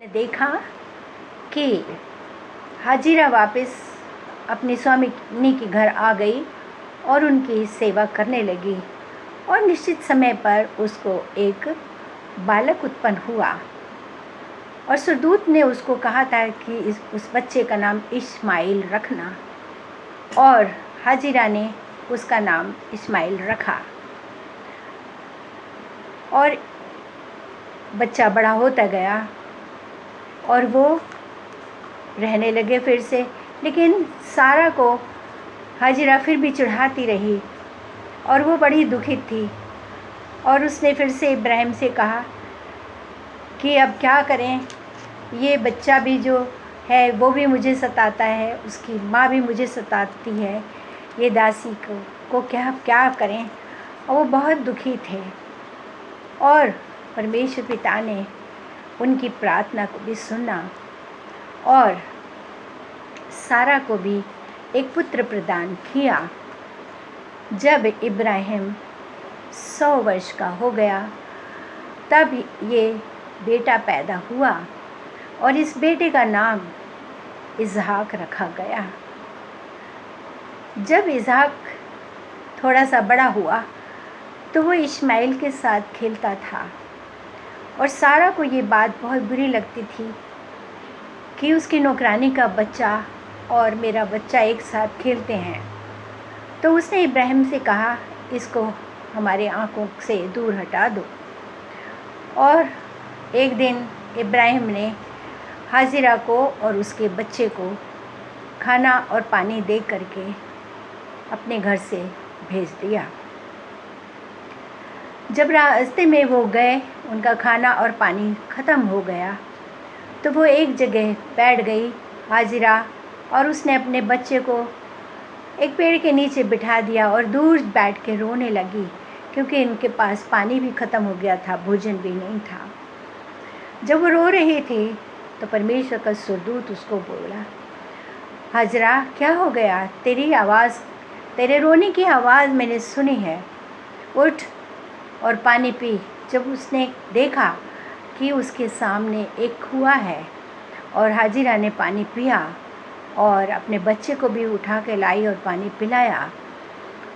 ने देखा कि हाजिरा वापस अपने स्वामिनी के घर आ गई और उनकी सेवा करने लगी और निश्चित समय पर उसको एक बालक उत्पन्न हुआ और सुरदूत ने उसको कहा था कि उस बच्चे का नाम इस्माइल रखना और हाजिरा ने उसका नाम इस्माइल रखा और बच्चा बड़ा होता गया और वो रहने लगे फिर से। लेकिन सारा को हाजिरा फिर भी चिढ़ाती रही और वो बड़ी दुखित थी और उसने फिर से इब्राहिम से कहा कि अब क्या करें, ये बच्चा भी जो है वो भी मुझे सताता है, उसकी माँ भी मुझे सताती है, ये दासी को क्या करें। और वो बहुत दुखी थे और परमेश्वर पिता ने उनकी प्रार्थना को भी सुना और सारा को भी एक पुत्र प्रदान किया। जब इब्राहिम 100 वर्ष का हो गया तब ये बेटा पैदा हुआ और इस बेटे का नाम इसहाक रखा गया। जब इसहाक थोड़ा सा बड़ा हुआ तो वो इस्माइल के साथ खेलता था और सारा को ये बात बहुत बुरी लगती थी कि उसकी नौकरानी का बच्चा और मेरा बच्चा एक साथ खेलते हैं। तो उसने इब्राहिम से कहा, इसको हमारे आँखों से दूर हटा दो। और एक दिन इब्राहिम ने हाजिरा को और उसके बच्चे को खाना और पानी दे करके अपने घर से भेज दिया। जब रास्ते में वो गए, उनका खाना और पानी ख़त्म हो गया तो वो एक जगह बैठ गई हाजिरा और उसने अपने बच्चे को एक पेड़ के नीचे बिठा दिया और दूर बैठ के रोने लगी क्योंकि इनके पास पानी भी ख़त्म हो गया था, भोजन भी नहीं था। जब वो रो रहे थे तो परमेश्वर का सुरदूत उसको बोला, हाजिरा क्या हो गया, तेरी आवाज़, तेरे रोने की आवाज़ मैंने सुनी है, उठ और पानी पी। जब उसने देखा कि उसके सामने एक कुआँ है और हाजिरा ने पानी पिया और अपने बच्चे को भी उठा के लाई और पानी पिलाया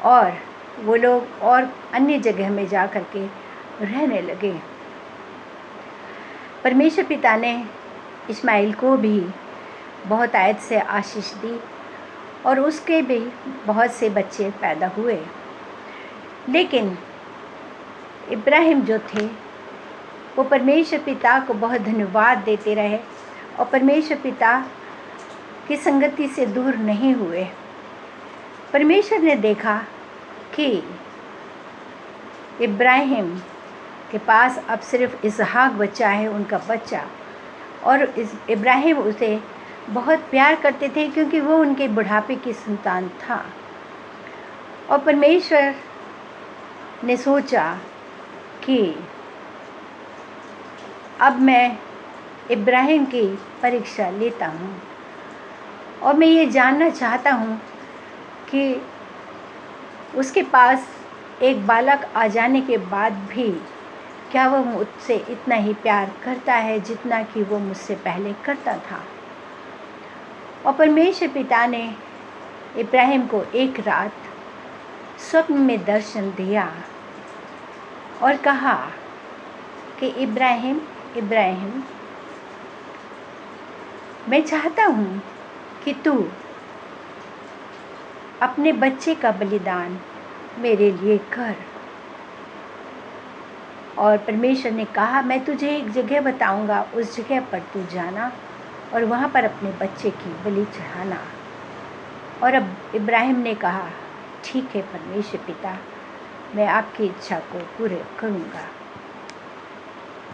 और वो लोग और अन्य जगह में जा कर के रहने लगे। परमेश्वर पिता ने इस्माइल को भी बहुत आयत से आशीष दी और उसके भी बहुत से बच्चे पैदा हुए। लेकिन इब्राहिम जो थे वो परमेश्वर पिता को बहुत धन्यवाद देते रहे और परमेश्वर पिता की संगति से दूर नहीं हुए। परमेश्वर ने देखा कि इब्राहिम के पास अब सिर्फ इसहाक बच्चा है, उनका बच्चा, और इब्राहिम उसे बहुत प्यार करते थे क्योंकि वो उनके बुढ़ापे की संतान था। और परमेश्वर ने सोचा कि अब मैं इब्राहिम की परीक्षा लेता हूँ और मैं ये जानना चाहता हूँ कि उसके पास एक बालक आ जाने के बाद भी क्या वो मुझसे इतना ही प्यार करता है जितना कि वो मुझसे पहले करता था। और परमेश्वर पिता ने इब्राहिम को एक रात स्वप्न में दर्शन दिया और कहा कि इब्राहिम, इब्राहिम, मैं चाहता हूँ कि तू अपने बच्चे का बलिदान मेरे लिए कर। और परमेश्वर ने कहा, मैं तुझे एक जगह बताऊँगा, उस जगह पर तू जाना और वहाँ पर अपने बच्चे की बलि चढ़ाना। और अब इब्राहिम ने कहा, ठीक है परमेश्वर पिता, मैं आपकी इच्छा को पूरे करूँगा।